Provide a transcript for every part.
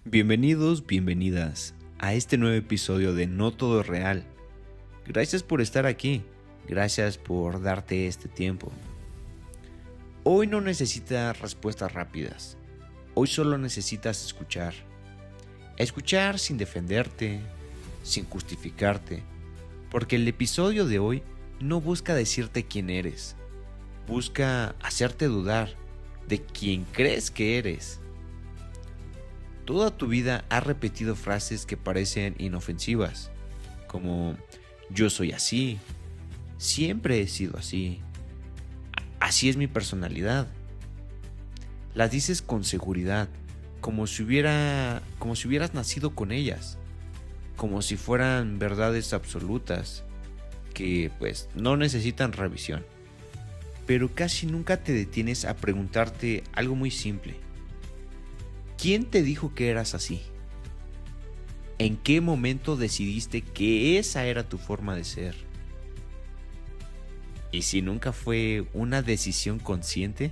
Bienvenidos, bienvenidas a este nuevo episodio de No Todo es Real. Gracias por estar aquí, gracias por darte este tiempo. Hoy no necesitas respuestas rápidas, hoy solo necesitas escuchar. Escuchar sin defenderte, sin justificarte, porque el episodio de hoy no busca decirte quién eres, busca hacerte dudar de quién crees que eres. Toda tu vida has repetido frases que parecen inofensivas, como yo soy así, siempre he sido así, así es mi personalidad. Las dices con seguridad, como si hubieras nacido con ellas, como si fueran verdades absolutas que pues no necesitan revisión. Pero casi nunca te detienes a preguntarte algo muy simple. ¿Quién te dijo que eras así? ¿En qué momento decidiste que esa era tu forma de ser? ¿Y si nunca fue una decisión consciente?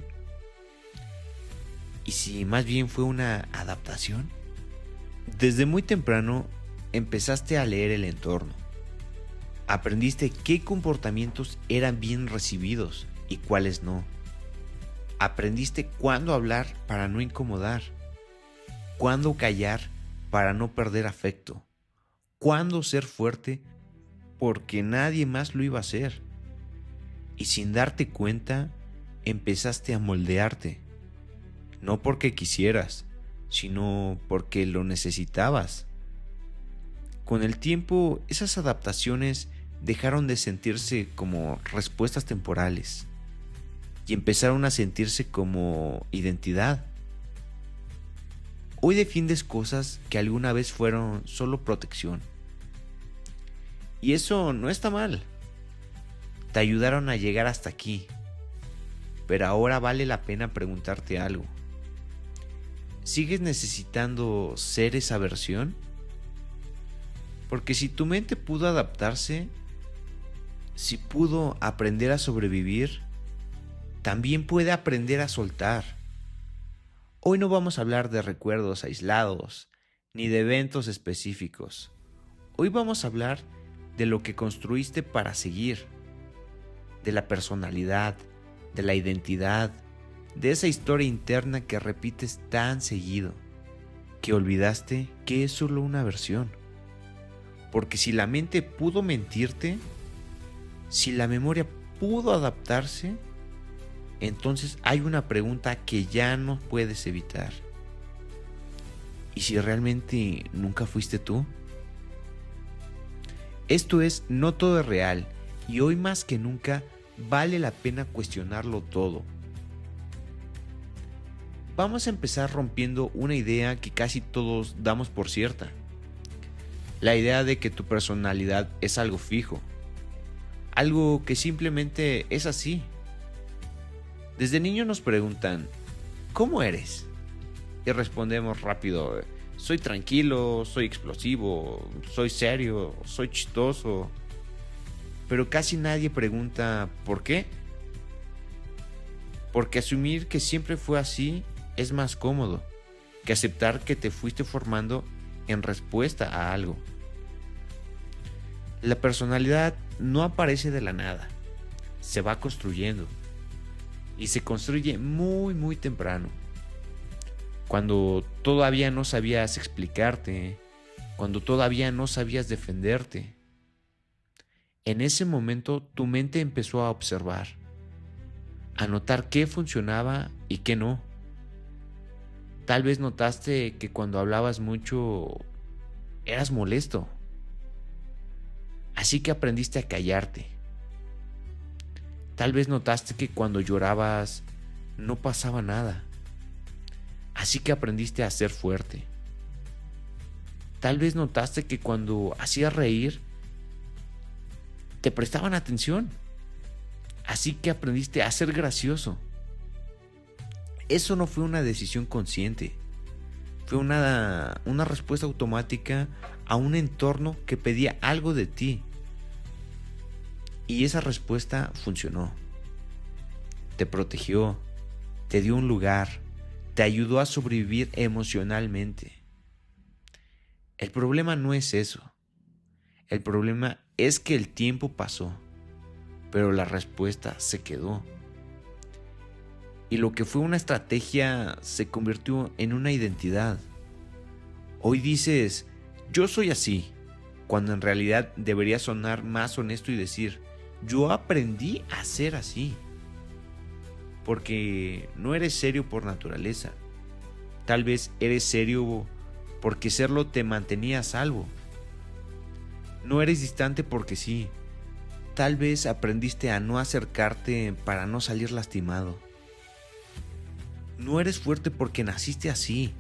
¿Y si más bien fue una adaptación? Desde muy temprano empezaste a leer el entorno. Aprendiste qué comportamientos eran bien recibidos y cuáles no. Aprendiste cuándo hablar para no incomodar. Cuándo callar para no perder afecto. Cuándo ser fuerte porque nadie más lo iba a hacer. Y sin darte cuenta, empezaste a moldearte. No porque quisieras, sino porque lo necesitabas. Con el tiempo, esas adaptaciones dejaron de sentirse como respuestas temporales y empezaron a sentirse como identidad. Hoy defiendes cosas que alguna vez fueron solo protección. Y eso no está mal. Te ayudaron a llegar hasta aquí. Pero ahora vale la pena preguntarte algo. ¿Sigues necesitando ser esa versión? Porque si tu mente pudo adaptarse, si pudo aprender a sobrevivir, también puede aprender a soltar. Hoy no vamos a hablar de recuerdos aislados, ni de eventos específicos. Hoy vamos a hablar de lo que construiste para seguir, de la personalidad, de la identidad, de esa historia interna que repites tan seguido, que olvidaste que es solo una versión. Porque si la mente pudo mentirte, si la memoria pudo adaptarse, entonces hay una pregunta que ya no puedes evitar. ¿Y si realmente nunca fuiste tú? Esto es No Todo es Real, y hoy más que nunca vale la pena cuestionarlo todo. Vamos a empezar rompiendo una idea que casi todos damos por cierta. La idea de que tu personalidad es algo fijo, algo que simplemente es así. Desde niño nos preguntan, ¿cómo eres? Y respondemos rápido, soy tranquilo, soy explosivo, soy serio, soy chistoso. Pero casi nadie pregunta, ¿por qué? Porque asumir que siempre fue así es más cómodo que aceptar que te fuiste formando en respuesta a algo. La personalidad no aparece de la nada, se va construyendo. Y se construye muy temprano. Cuando todavía no sabías explicarte, cuando todavía no sabías defenderte. En ese momento tu mente empezó a observar, a notar qué funcionaba y qué no. Tal vez notaste que cuando hablabas mucho eras molesto. Así que aprendiste a callarte. Tal vez notaste que cuando llorabas no pasaba nada. Así que aprendiste a ser fuerte. Tal vez notaste que cuando hacías reír te prestaban atención. Así que aprendiste a ser gracioso. Eso no fue una decisión consciente. Fue una respuesta automática a un entorno que pedía algo de ti. Y esa respuesta funcionó. Te protegió, te dio un lugar, te ayudó a sobrevivir emocionalmente. El problema no es eso. El problema es que el tiempo pasó, pero la respuesta se quedó. Y lo que fue una estrategia se convirtió en una identidad. Hoy dices, yo soy así, cuando en realidad debería sonar más honesto y decir, yo aprendí a ser así. Porque no eres serio por naturaleza. Tal vez eres serio porque serlo te mantenía a salvo. No eres distante porque sí. Tal vez aprendiste a no acercarte para no salir lastimado. No eres fuerte porque naciste así.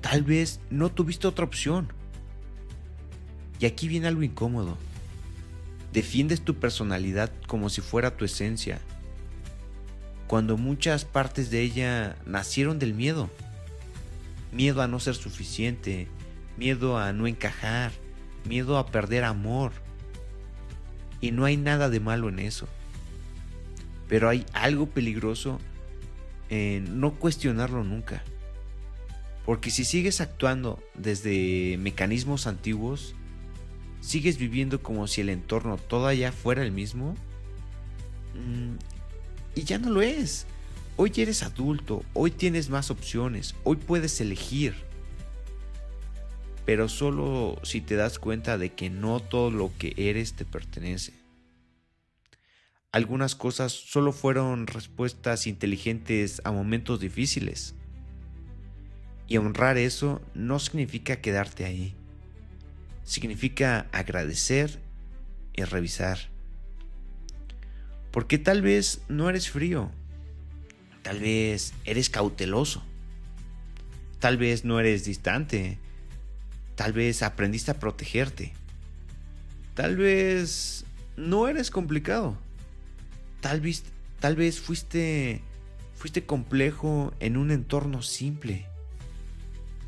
Tal vez no tuviste otra opción. Y aquí viene algo incómodo. Defiendes tu personalidad como si fuera tu esencia, cuando muchas partes de ella nacieron del miedo. Miedo a no ser suficiente, miedo a no encajar, miedo a perder amor. Y no hay nada de malo en eso. Pero hay algo peligroso en no cuestionarlo nunca. Porque si sigues actuando desde mecanismos antiguos, sigues viviendo como si el entorno todavía fuera el mismo, y ya no lo es. Hoy eres adulto, hoy tienes más opciones, hoy puedes elegir. Pero solo si te das cuenta de que no todo lo que eres te pertenece. Algunas cosas solo fueron respuestas inteligentes a momentos difíciles. Y honrar eso no significa quedarte ahí. Significa agradecer y revisar. Porque tal vez no eres frío. Tal vez eres cauteloso. Tal vez no eres distante. Tal vez aprendiste a protegerte. Tal vez no eres complicado. Tal vez fuiste complejo en un entorno simple.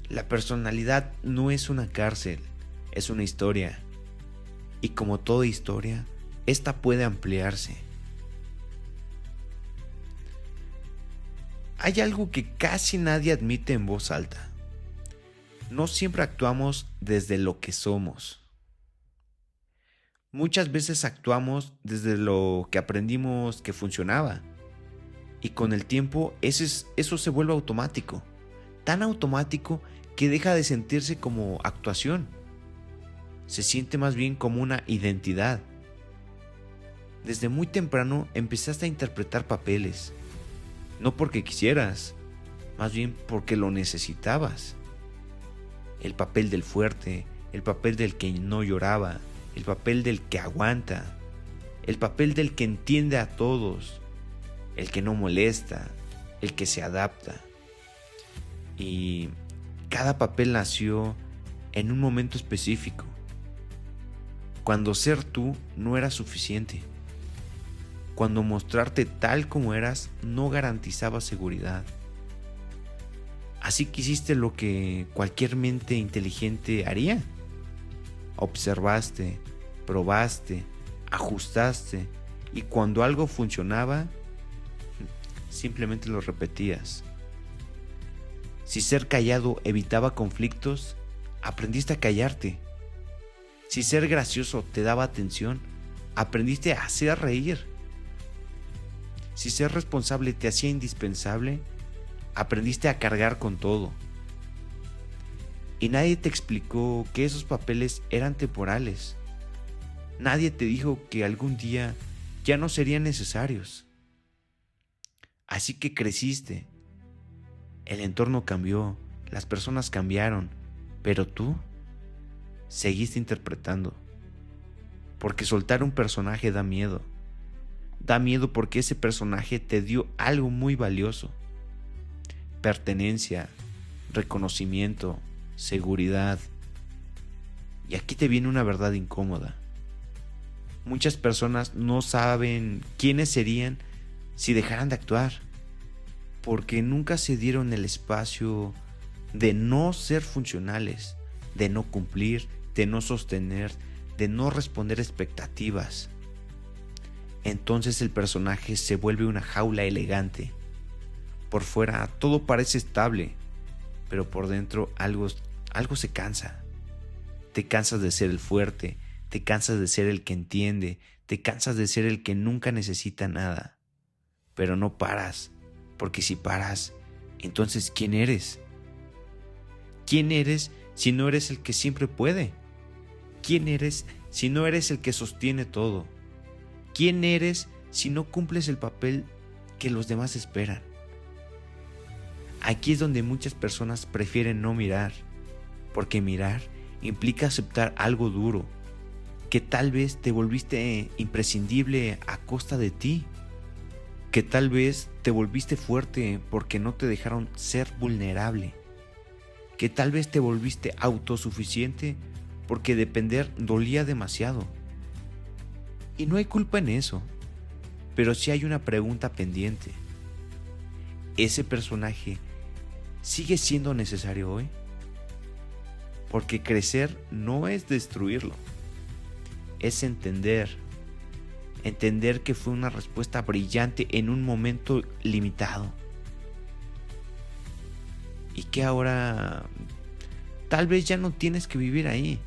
La personalidad no es una cárcel, es una historia. Y como toda historia, esta puede ampliarse. Hay algo que casi nadie admite en voz alta. No siempre actuamos desde lo que somos. Muchas veces actuamos desde lo que aprendimos que funcionaba. Y con el tiempo eso se vuelve automático. Tan automático que deja de sentirse como actuación. Se siente más bien como una identidad. Desde muy temprano empezaste a interpretar papeles. No porque quisieras, más bien porque lo necesitabas. El papel del fuerte, el papel del que no lloraba, el papel del que aguanta, el papel del que entiende a todos, el que no molesta, el que se adapta. Y cada papel nació en un momento específico, cuando ser tú no era suficiente, cuando mostrarte tal como eras no garantizaba seguridad. Así que hiciste lo que cualquier mente inteligente haría. Observaste, probaste, ajustaste, y cuando algo funcionaba, simplemente lo repetías. Si ser callado evitaba conflictos, aprendiste a callarte. Si ser gracioso te daba atención, aprendiste a hacer reír. Si ser responsable te hacía indispensable, aprendiste a cargar con todo. Y nadie te explicó que esos papeles eran temporales. Nadie te dijo que algún día ya no serían necesarios. Así que creciste. El entorno cambió, las personas cambiaron, pero tú seguiste interpretando. Porque soltar un personaje da miedo. Da miedo porque ese personaje te dio algo muy valioso. Pertenencia, reconocimiento, seguridad. Y aquí te viene una verdad incómoda. Muchas personas no saben quiénes serían si dejaran de actuar, porque nunca se dieron el espacio de no ser funcionales, de no cumplir, de no sostener, de no responder expectativas. Entonces el personaje se vuelve una jaula elegante. Por fuera todo parece estable, pero por dentro algo algo se cansa. Te cansas de ser el fuerte, te cansas de ser el que entiende, te cansas de ser el que nunca necesita nada. Pero no paras, porque si paras, entonces ¿quién eres? ¿Quién eres si no eres el que siempre puede? ¿Quién eres si no eres el que sostiene todo? ¿Quién eres si no cumples el papel que los demás esperan? Aquí es donde muchas personas prefieren no mirar, porque mirar implica aceptar algo duro, que tal vez te volviste imprescindible a costa de ti, que tal vez te volviste fuerte porque no te dejaron ser vulnerable, que tal vez te volviste autosuficiente porque depender dolía demasiado. Y no hay culpa en eso, pero sí hay una pregunta pendiente. ¿Ese personaje sigue siendo necesario hoy? Porque crecer no es destruirlo, es entender que fue una respuesta brillante en un momento limitado. Y que ahora tal vez ya no tienes que vivir ahí.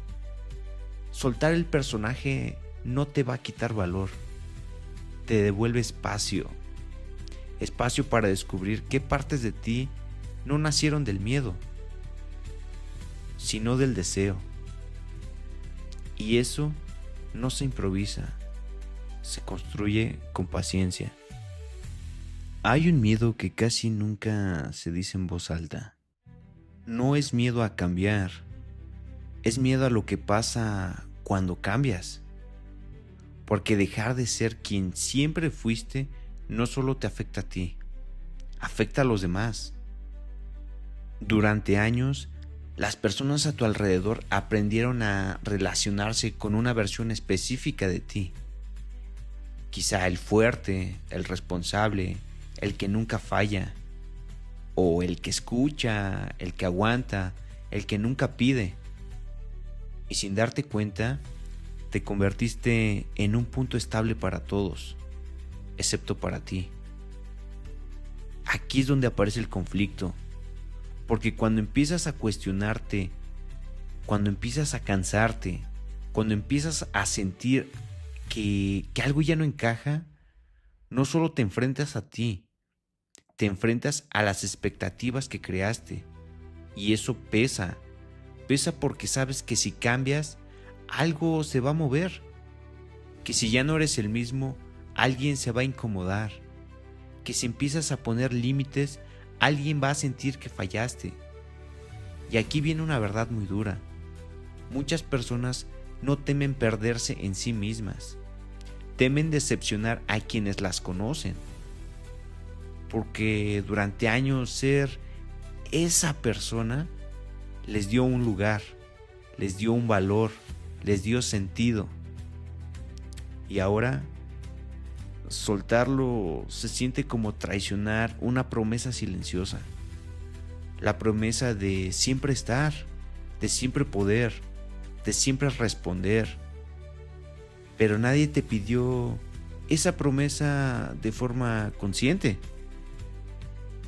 Soltar el personaje no te va a quitar valor, te devuelve espacio para descubrir qué partes de ti no nacieron del miedo, sino del deseo. Y eso no se improvisa, se construye con paciencia. Hay un miedo que casi nunca se dice en voz alta. No es miedo a cambiar, es miedo a lo que pasa cuando cambias. Porque dejar de ser quien siempre fuiste no solo te afecta a ti, afecta a los demás. Durante años, las personas a tu alrededor aprendieron a relacionarse con una versión específica de ti. Quizá el fuerte, el responsable, el que nunca falla, o el que escucha, el que aguanta, el que nunca pide. Y sin darte cuenta, te convertiste en un punto estable para todos, excepto para ti. Aquí es donde aparece el conflicto, porque cuando empiezas a cuestionarte, cuando empiezas a cansarte, cuando empiezas a sentir que algo ya no encaja, no solo te enfrentas a ti, te enfrentas a las expectativas que creaste. Y eso pesa porque sabes que si cambias, algo se va a mover, que si ya no eres el mismo, alguien se va a incomodar, que si empiezas a poner límites, alguien va a sentir que fallaste. Y aquí viene una verdad muy dura. Muchas personas no temen perderse en sí mismas, temen decepcionar a quienes las conocen, porque durante años ser esa persona les dio un lugar, les dio un valor, les dio sentido. Y ahora soltarlo se siente como traicionar una promesa silenciosa, la promesa de siempre estar, de siempre poder, de siempre responder. Pero nadie te pidió esa promesa de forma consciente.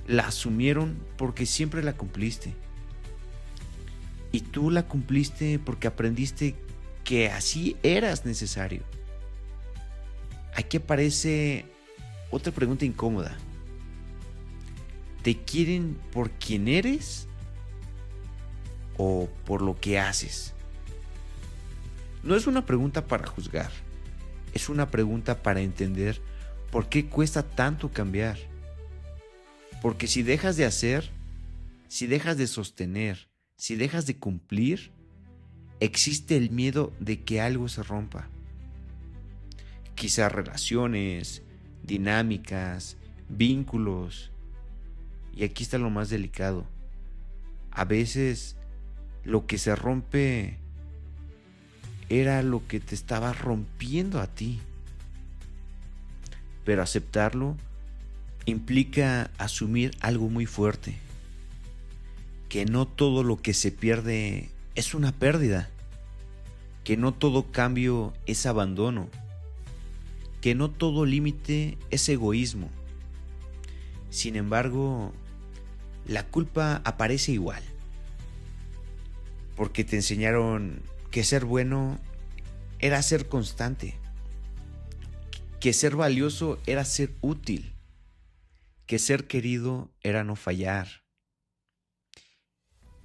La asumieron porque siempre la cumpliste. Y tú la cumpliste porque aprendiste que así eras necesario. Aquí aparece otra pregunta incómoda. ¿Te quieren por quien eres o por lo que haces? No es una pregunta para juzgar, es una pregunta para entender por qué cuesta tanto cambiar. Porque si dejas de hacer, si dejas de sostener, si dejas de cumplir, existe el miedo de que algo se rompa. Quizás relaciones, dinámicas, vínculos. Y aquí está lo más delicado. A veces lo que se rompe era lo que te estaba rompiendo a ti. Pero aceptarlo implica asumir algo muy fuerte. Que no todo lo que se pierde es una pérdida. Que no todo cambio es abandono. Que no todo límite es egoísmo. Sin embargo, la culpa aparece igual. porque te enseñaron que ser bueno era ser constante, que ser valioso era ser útil, que ser querido era no fallar.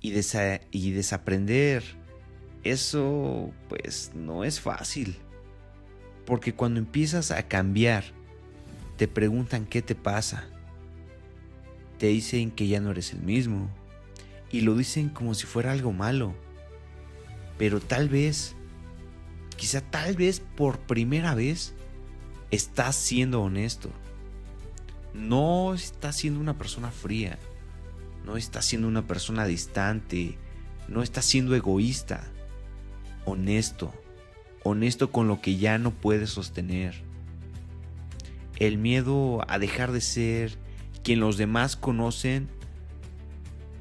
Y desaprender eso pues no es fácil, porque cuando empiezas a cambiar, te preguntan qué te pasa, te dicen que ya no eres el mismo, y lo dicen como si fuera algo malo, pero quizá tal vez por primera vez, estás siendo honesto. No estás siendo una persona fría, no estás siendo una persona distante, no estás siendo egoísta. Honesto con lo que ya no puedes sostener. El miedo a dejar de ser quien los demás conocen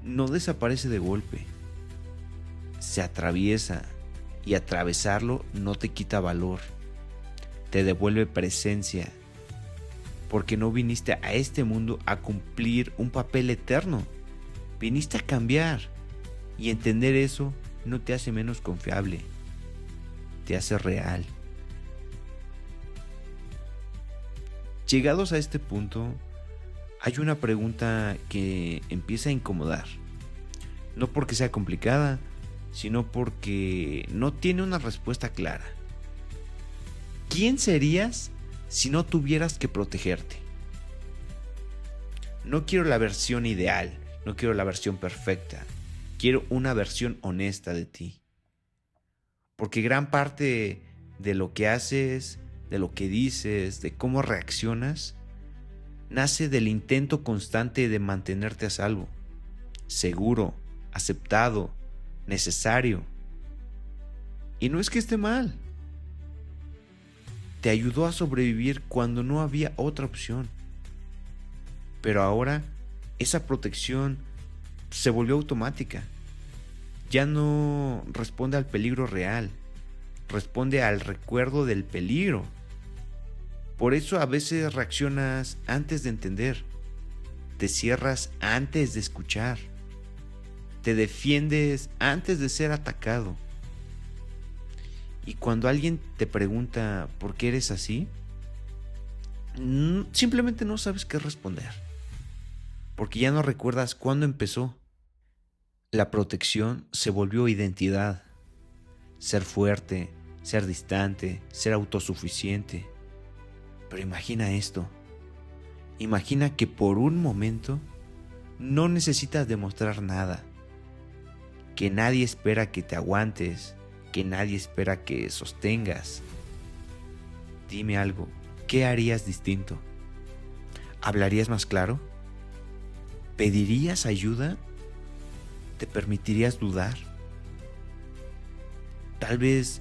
no desaparece de golpe. Se atraviesa, y atravesarlo no te quita valor, te devuelve presencia, porque no viniste a este mundo a cumplir un papel eterno, viniste a cambiar, y entender eso no te hace menos confiable, te hace real. Llegados a este punto, hay una pregunta que empieza a incomodar, no porque sea complicada, sino porque no tiene una respuesta clara. ¿Quién serías si no tuvieras que protegerte? No quiero la versión ideal, no quiero la versión perfecta, quiero una versión honesta de ti. Porque gran parte de lo que haces, de lo que dices, de cómo reaccionas, nace del intento constante de mantenerte a salvo, seguro, aceptado, necesario. Y no es que esté mal. Te ayudó a sobrevivir cuando no había otra opción. Pero ahora esa protección se volvió automática. Ya no responde al peligro real, responde al recuerdo del peligro. Por eso a veces reaccionas antes de entender, te cierras antes de escuchar, te defiendes antes de ser atacado. Y cuando alguien te pregunta por qué eres así, simplemente no sabes qué responder, porque ya no recuerdas cuándo empezó. La protección se volvió identidad. Ser fuerte, ser distante, ser autosuficiente. Pero imagina esto. Imagina que por un momento no necesitas demostrar nada. Que nadie espera que te aguantes, que nadie espera que sostengas. Dime algo, ¿qué harías distinto? ¿Hablarías más claro? ¿Pedirías ayuda? ¿Te permitirías dudar? Tal vez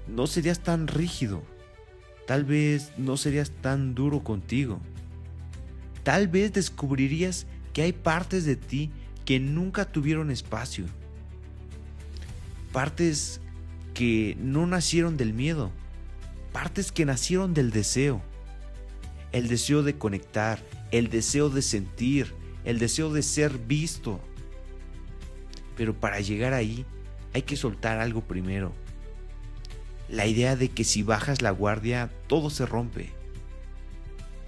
no serías tan rígido. Tal vez no serías tan duro contigo. Tal vez descubrirías que hay partes de ti que nunca tuvieron espacio. Partes que no nacieron del miedo. Partes que nacieron del deseo. El deseo de conectar, el deseo de sentir, el deseo de ser visto. Pero para llegar ahí hay que soltar algo primero. La idea de que si bajas la guardia todo se rompe.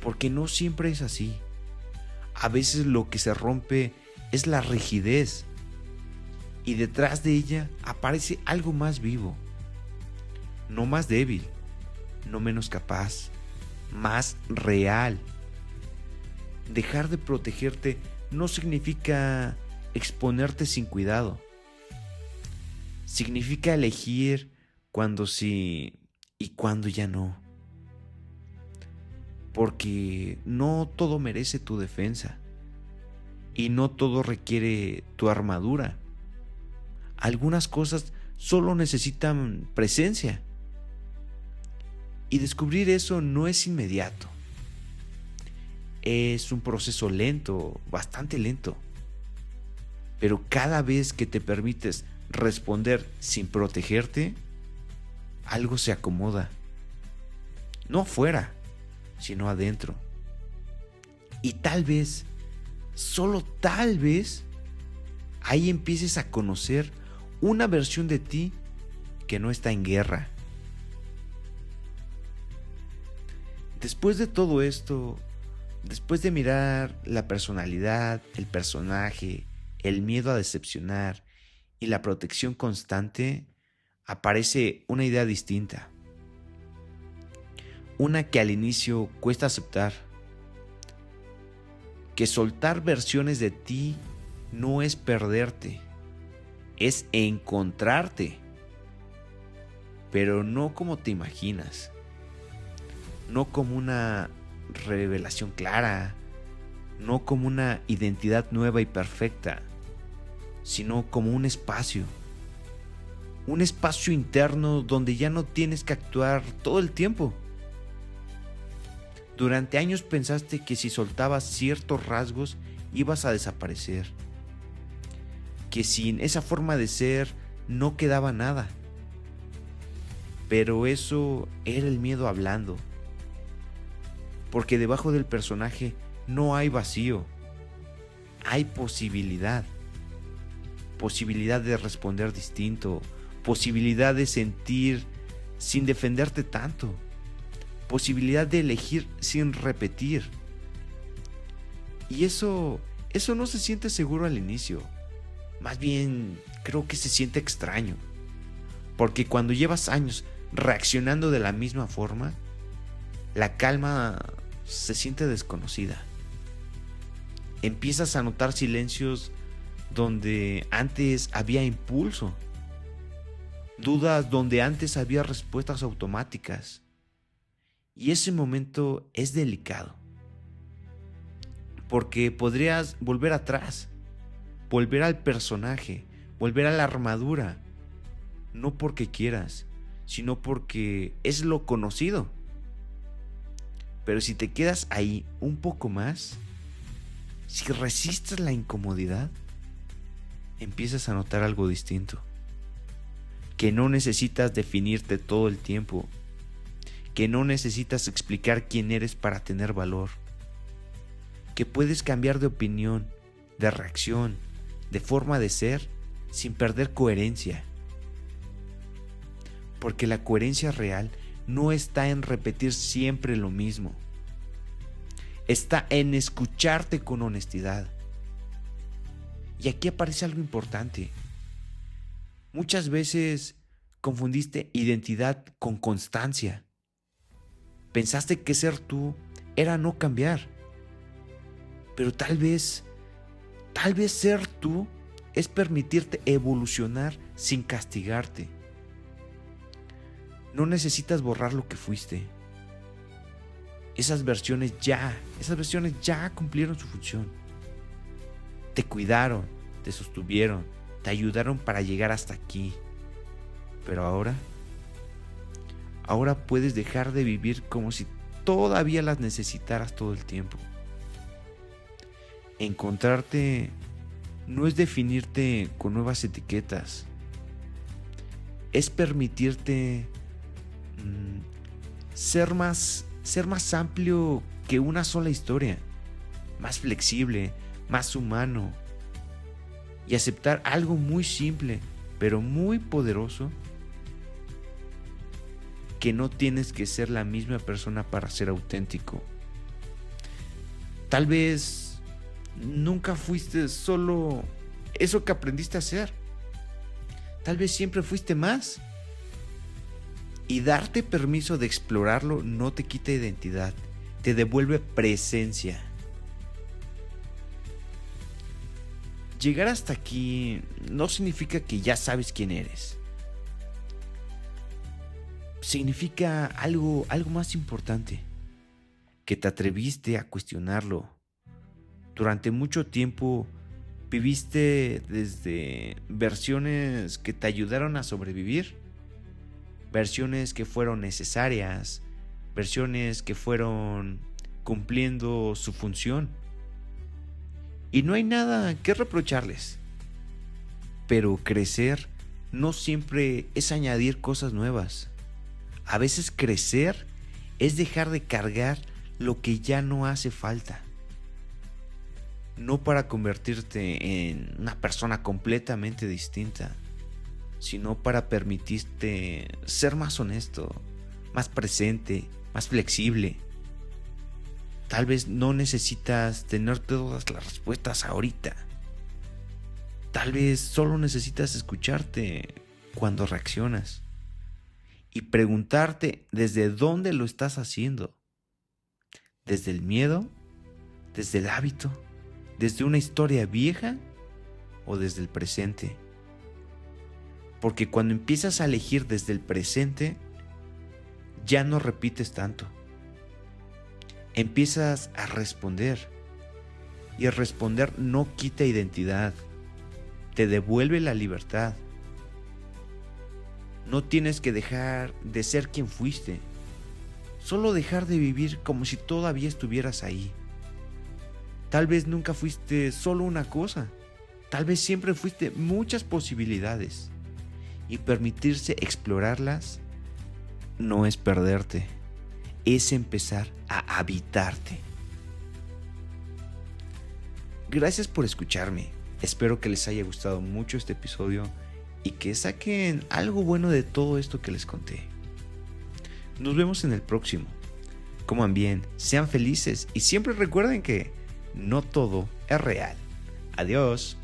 Porque no siempre es así. A veces lo que se rompe es la rigidez. Y detrás de ella aparece algo más vivo. No más débil, no menos capaz, más real. Dejar de protegerte no significa exponerte sin cuidado. Significa elegir cuando sí y cuando ya no. Porque no todo merece tu defensa. Y no todo requiere tu armadura. Algunas cosas solo necesitan presencia. Y descubrir eso no es inmediato. Es un proceso lento, bastante lento. Pero cada vez que te permites responder sin protegerte, algo se acomoda. No afuera, sino adentro. Y tal vez, solo tal vez, ahí empieces a conocer una versión de ti que no está en guerra. Después de todo esto, después de mirar la personalidad, el personaje, el miedo a decepcionar y la protección constante, aparece una idea distinta. Una que al inicio cuesta aceptar. Que soltar versiones de ti no es perderte, es encontrarte. Pero no como te imaginas. No como una revelación clara, no como una identidad nueva y perfecta, sino como un espacio interno donde ya no tienes que actuar todo el tiempo. Durante años pensaste que si soltabas ciertos rasgos ibas a desaparecer, que sin esa forma de ser no quedaba nada. Pero eso era el miedo hablando. Porque debajo del personaje no hay vacío, hay posibilidad. Posibilidad de responder distinto, posibilidad de sentir sin defenderte tanto, posibilidad de elegir sin repetir. Y eso no se siente seguro al inicio, más bien creo que se siente extraño, porque cuando llevas años reaccionando de la misma forma, la calma se siente desconocida. Empiezas a notar silencios donde antes había impulso, dudas donde antes había respuestas automáticas. Y ese momento es delicado, porque podrías volver atrás, volver al personaje, volver a la armadura, no porque quieras, sino porque es lo conocido. Pero si te quedas ahí un poco más, si resistes la incomodidad, empiezas a notar algo distinto. Que no necesitas definirte todo el tiempo. Que no necesitas explicar quién eres para tener valor. Que puedes cambiar de opinión, de reacción, de forma de ser, sin perder coherencia. Porque la coherencia real no está en repetir siempre lo mismo. Está en escucharte con honestidad. Y aquí aparece algo importante. Muchas veces confundiste identidad con constancia. Pensaste que ser tú era no cambiar. Pero tal vez ser tú es permitirte evolucionar sin castigarte. No necesitas borrar lo que fuiste. Esas versiones ya cumplieron su función. Te cuidaron, te sostuvieron, te ayudaron para llegar hasta aquí. Pero ahora puedes dejar de vivir como si todavía las necesitaras todo el tiempo. Encontrarte no es definirte con nuevas etiquetas. Es permitirte ser más amplio que una sola historia, más flexible, más humano, y aceptar algo muy simple, pero muy poderoso, que no tienes que ser la misma persona para ser auténtico. Tal vez nunca fuiste solo eso que aprendiste a hacer. Tal vez siempre fuiste más. Y darte permiso de explorarlo no te quita identidad, te devuelve presencia. Llegar hasta aquí no significa que ya sabes quién eres. Significa algo más importante, que te atreviste a cuestionarlo. Durante mucho tiempo viviste desde versiones que te ayudaron a sobrevivir, versiones que fueron necesarias, versiones que fueron cumpliendo su función. Y no hay nada que reprocharles. Pero crecer no siempre es añadir cosas nuevas. A veces crecer es dejar de cargar lo que ya no hace falta. No para convertirte en una persona completamente distinta, sino para permitirte ser más honesto, más presente, más flexible. Tal vez no necesitas tener todas las respuestas ahorita. Tal vez solo necesitas escucharte cuando reaccionas y preguntarte desde dónde lo estás haciendo. ¿Desde el miedo? ¿Desde el hábito? ¿Desde una historia vieja? ¿O desde el presente? Porque cuando empiezas a elegir desde el presente, ya no repites tanto. Empiezas a responder. Y el responder no quita identidad. Te devuelve la libertad. No tienes que dejar de ser quien fuiste. Solo dejar de vivir como si todavía estuvieras ahí. Tal vez nunca fuiste solo una cosa. Tal vez siempre fuiste muchas posibilidades. Y permitirse explorarlas no es perderte. Es empezar a habitarte. Gracias por escucharme. Espero que les haya gustado mucho este episodio y que saquen algo bueno de todo esto que les conté. Nos vemos en el próximo. Coman bien, sean felices y siempre recuerden que no todo es real. Adiós.